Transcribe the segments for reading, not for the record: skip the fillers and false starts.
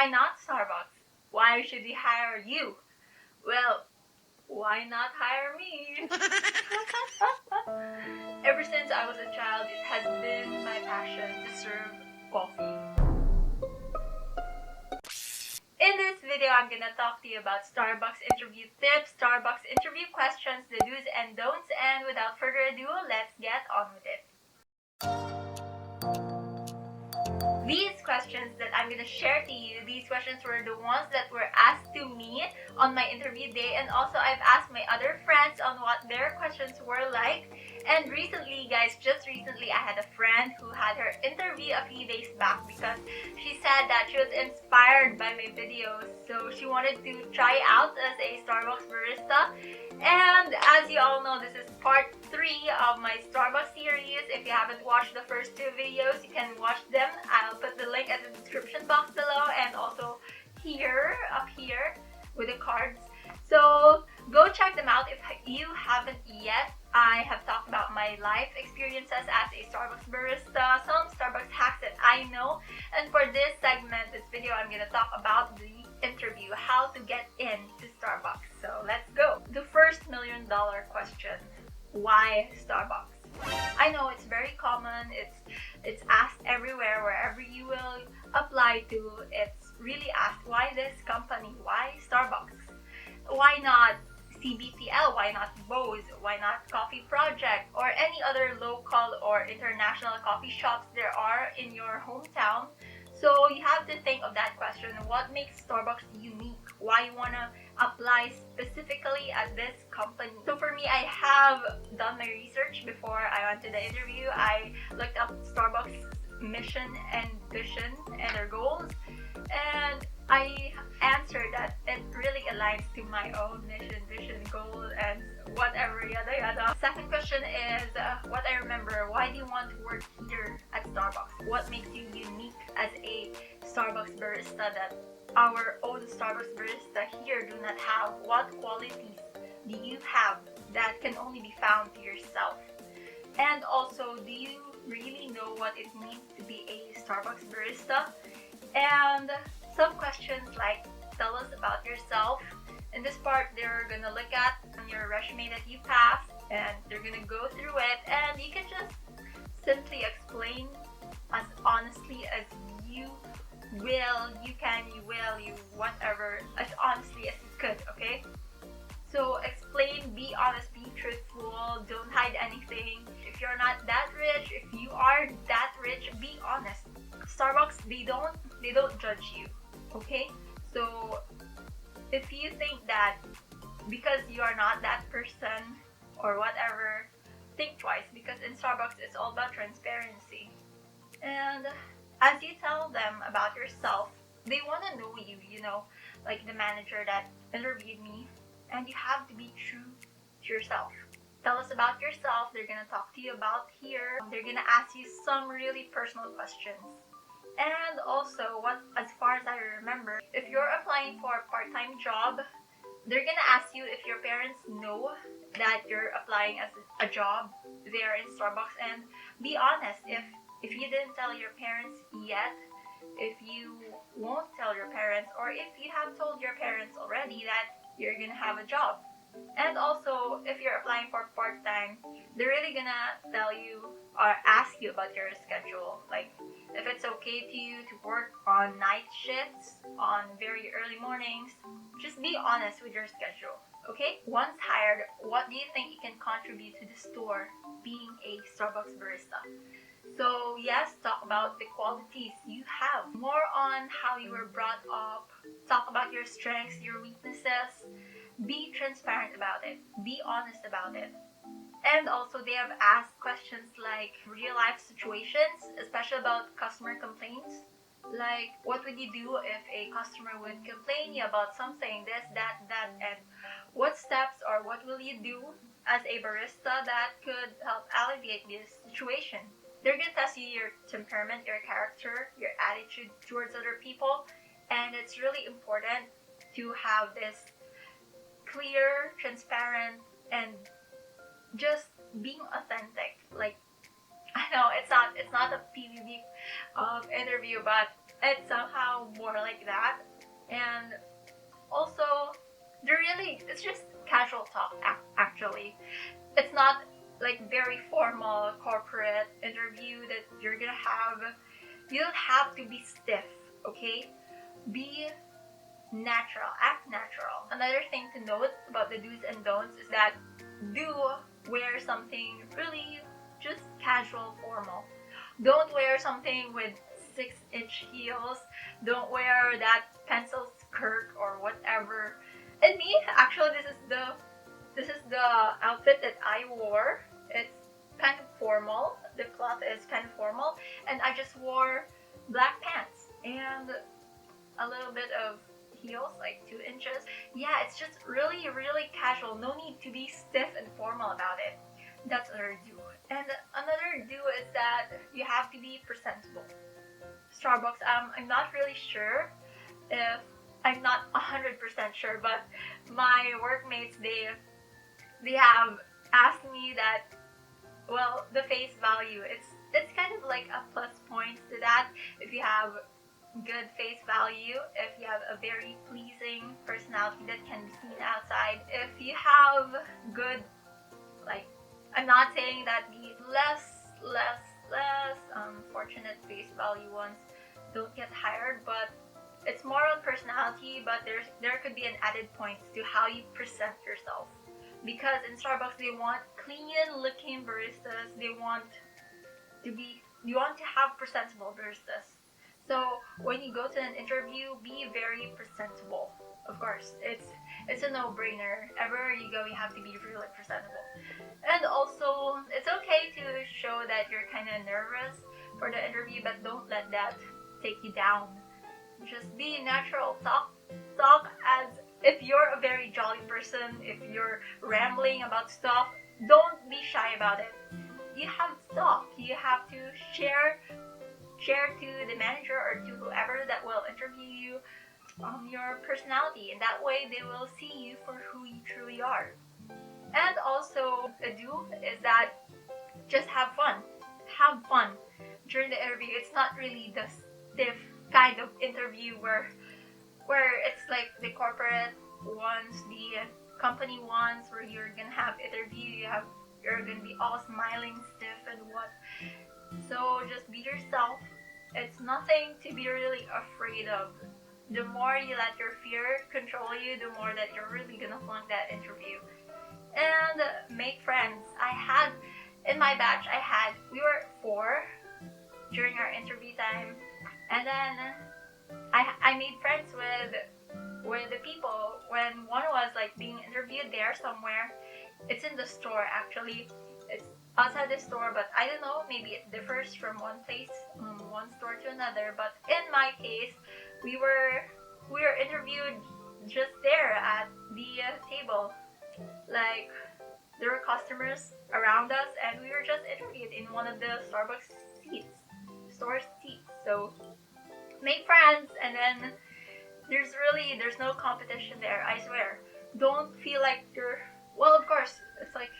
Why not Starbucks? Why should we hire you? Well, why not hire me? Ever since I was a child, it has been my passion to serve coffee. In this video, I'm gonna talk to you about Starbucks interview tips, Starbucks interview questions, the do's and don'ts, and without further ado, let's get on with it. These questions that I'm gonna share to you, these questions were the ones that were asked to me on my interview day, and also I've asked my other friends on what their questions were like. And recently, guys, just recently, I had a friend who had her interview a few days back because she said that she was inspired by my videos, so she wanted to try out as a Starbucks barista. And as you all know, this is part 3 of my Starbucks series. If you haven't watched the first 2 videos, you can watch them. I'll put the link in the description box below and also here, up here, with the cards. So go check them out if you haven't yet. I have talked about my life experiences as a Starbucks barista, some Starbucks hacks that I know. And for this segment, this video, I'm going to talk about the interview, how to get into Starbucks. So let's go. The first $1 million question, why Starbucks? I know it's very common, it's asked everywhere, wherever you will apply to, it's really asked, why this company, why Starbucks? Why not CBTL, why not Bose, why not Coffee Project, or any other local or international coffee shops there are in your hometown? So you have to think of that question, what makes Starbucks unique? Why you want to apply specifically at this company? So for me, I have done my research before I went to the interview. I looked up Starbucks mission and vision and their goals, and I answered that it really aligns to my own mission, vision, goal, and whatever, yada yada. Second question is, what I remember, why do you want to work here at Starbucks? What makes you unique as a Starbucks barista that our own Starbucks barista here do not have? What qualities do you have that can only be found to yourself? And also, do you really know what it means to be a Starbucks barista? And some questions like, tell us about yourself. In this part, they're gonna look at your resume that you passed, and they're gonna go through it, and you can just simply explain as honestly as you will, you can, you will, you whatever, as honestly as you could, okay? So explain, be honest, be truthful, don't hide anything. If you're not that rich, if you are that rich, be honest. Starbucks, they don't judge you, okay? So if you think that because you are not that person or whatever, think twice, because in Starbucks it's all about transparency. And as you tell them about yourself, they want to know you, you know, like the manager that interviewed me, and you have to be true to yourself. Tell us about yourself. They're gonna talk to you about here. They're gonna ask you some really personal questions. And also, as far as I remember, if you're applying for a part-time job, they're gonna ask you if your parents know that you're applying as a job there in Starbucks, and be honest. If you didn't tell your parents yet, if you won't tell your parents, or if you have told your parents already that you're gonna have a job. And also, if you're applying for part-time, they're really gonna tell you or ask you about your schedule, like if it's okay to you to work on night shifts, on very early mornings. Just be honest with your schedule, okay? Once hired, what do you think you can contribute to the store being a Starbucks barista? So yes, talk about the qualities you have, more on how you were brought up, talk about your strengths, your weaknesses, be transparent about it, be honest about it. And also, they have asked questions like real life situations, especially about customer complaints. Like, what would you do if a customer would complain you about something, this, that, and what steps or what will you do as a barista that could help alleviate this situation? They're gonna test you your temperament, your character, your attitude towards other people, and it's really important to have this clear, transparent, and just being authentic. Like, know it's not a PVB interview, but it's somehow more like that. And also, it's just casual talk. Actually, it's not like very formal corporate interview that you're gonna have. You don't have to be stiff, okay? Be natural, act natural. Another thing to note about the do's and don'ts is that do wear something really just casual, formal. Don't wear something with 6-inch heels. Don't wear that pencil skirt or whatever. And me, actually, this is the outfit that I wore. It's kind of formal. The cloth is kind of formal, and I just wore black pants and a little bit of heels, like 2 inches. Yeah, it's just really, really casual. No need to be stiff and formal about it. That's another do. And another do is that you have to be presentable. Starbucks, I'm not really sure if I'm not 100% sure, but my workmates, they have asked me that, well, the face value, it's kind of like a plus point to that if you have good face value, if you have a very pleasing personality that can be seen outside, if you have good, like, I'm not saying that the less fortunate face value ones don't get hired, but it's more on personality, but there could be an added point to how you present yourself. Because in Starbucks, they want clean-looking baristas. You want to have presentable baristas. So when you go to an interview, be very presentable. Of course, it's a no-brainer. Everywhere you go, you have to be really presentable. And also, it's okay to show that you're kind of nervous for the interview, but don't let that take you down. Just be natural. Talk as if you're a very jolly person. If you're rambling about stuff, don't be shy about it. You have to talk. You have to share to the manager or to whoever that will interview you your personality, and that way they will see you for who you truly are. And also, a do is that just have fun. Have fun during the interview. It's not really the stiff kind of interview where it's like the corporate ones, the company ones, where you're gonna have interview, you're gonna be all smiling, stiff, and what. So just be yourself. It's nothing to be really afraid of. The more you let your fear control you, the more that you're really gonna flunk that interview. And make friends. In my batch, we were 4 during our interview time, and then I made friends with the people when one was like being interviewed there somewhere. It's in the store actually. It's outside the store, but I don't know, maybe it differs from one store to another. But in my case, we were interviewed just there at the table. Like, there were customers around us, and we were just interviewed in one of the Starbucks store seats. So make friends, and then there's no competition there, I swear. Don't feel like well, of course, it's like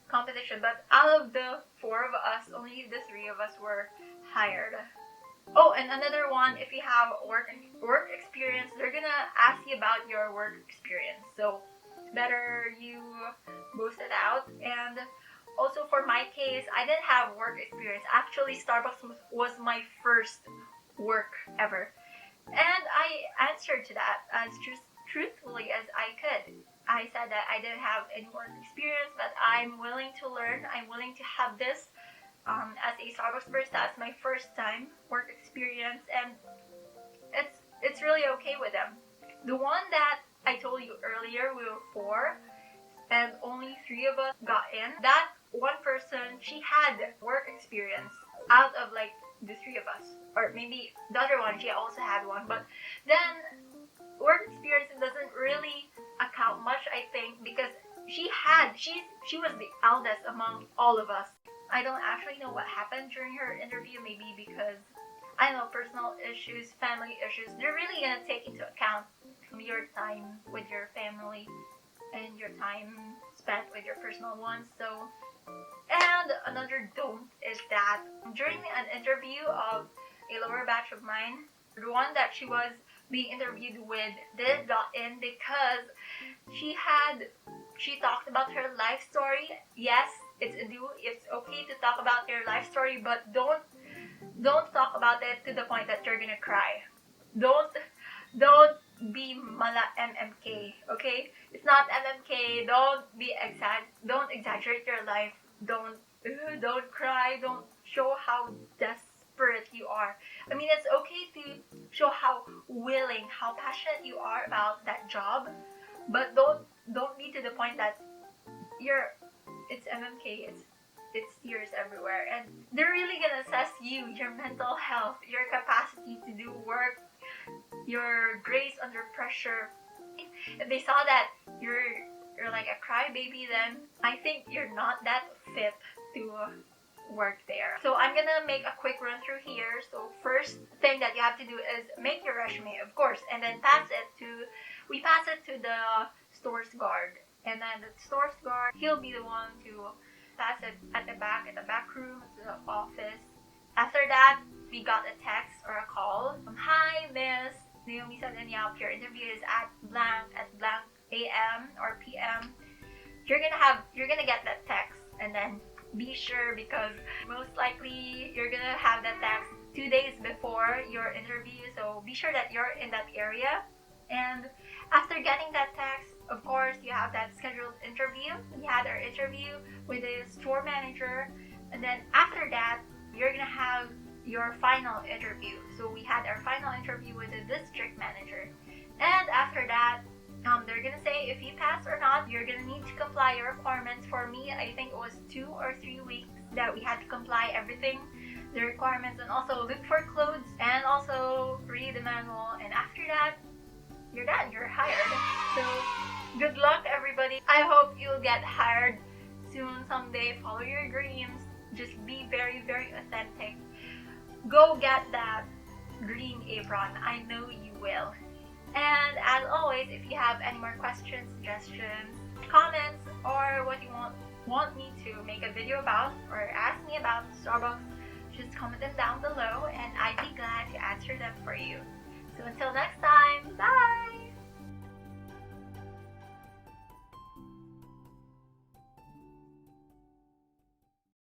competition, but out of the 4 of us, only the 3 of us were hired. Oh, and another one, if you have work experience, they're gonna ask you about your work experience. So better you boost it out. And also for my case, I didn't have work experience. Actually, Starbucks was my first work ever. And I answered to that as truthfully as I could. I said that I didn't have any work experience, but I'm willing to learn. I'm willing to have this as a Starbucks barista as my first time work experience, and it's really okay with them. The one that I told you earlier, we were 4, and only 3 of us got in. That one person, she had work experience out of like the 3 of us, or maybe the other one, she also had one, but then work experience doesn't really account much, I think, because she was the eldest among all of us. I don't actually know what happened during her interview, maybe because, I don't know, personal issues, family issues. They're really gonna take into account your time with your family and your time spent with your personal ones. So And another don't is that during an interview of a lower batch of mine, the one that she was being interviewed with did got in because she talked about her life story. Yes, it's okay to talk about your life story, but don't talk about it to the point that you're gonna cry. Don't be mala MMK, okay? It's not MMK. Don't exaggerate your life. Don't cry. Don't show how desperate you are. I mean, it's okay to show how willing, how passionate you are about that job, but don't be to the point that it's MMK. It's tears everywhere, and they're really gonna assess you, your mental health, your capacity to do work, your grace under pressure. If they saw that you're like a crybaby, then I think you're not that fit to work there. So I'm gonna make a quick run through here. So first thing that you have to do is make your resume, of course, and then pass it to the stores guard. And then the stores guard, he'll be the one to pass it at the back room, to the office. After that, we got a text or a call. Hi, Miss Naomi Cyden Yap, your interview is at blank AM or PM. You're gonna get that text, and then be sure, because most likely you're gonna have that text 2 days before your interview. So be sure that you're in that area. And after getting that text, of course, you have that scheduled interview. We had our interview with the store manager, and then after that, you're gonna have your final interview. So we had our final interview with the district manager, and after that, they're gonna say if you pass or not. You're gonna need to comply your requirements. For me, I think it was 2 or 3 weeks that we had to comply everything, the requirements, and also look for clothes, and also read the manual. And after that, you're done. You're hired. So good luck, everybody. I hope you'll get hired soon, someday. Follow your dreams. Just be very, very authentic. Go get that green apron. I know you will. And as always, if you have any more questions, suggestions, comments, or what you want me to make a video about or ask me about Starbucks, just comment them down below and I'd be glad to answer them for you. So until next time, bye!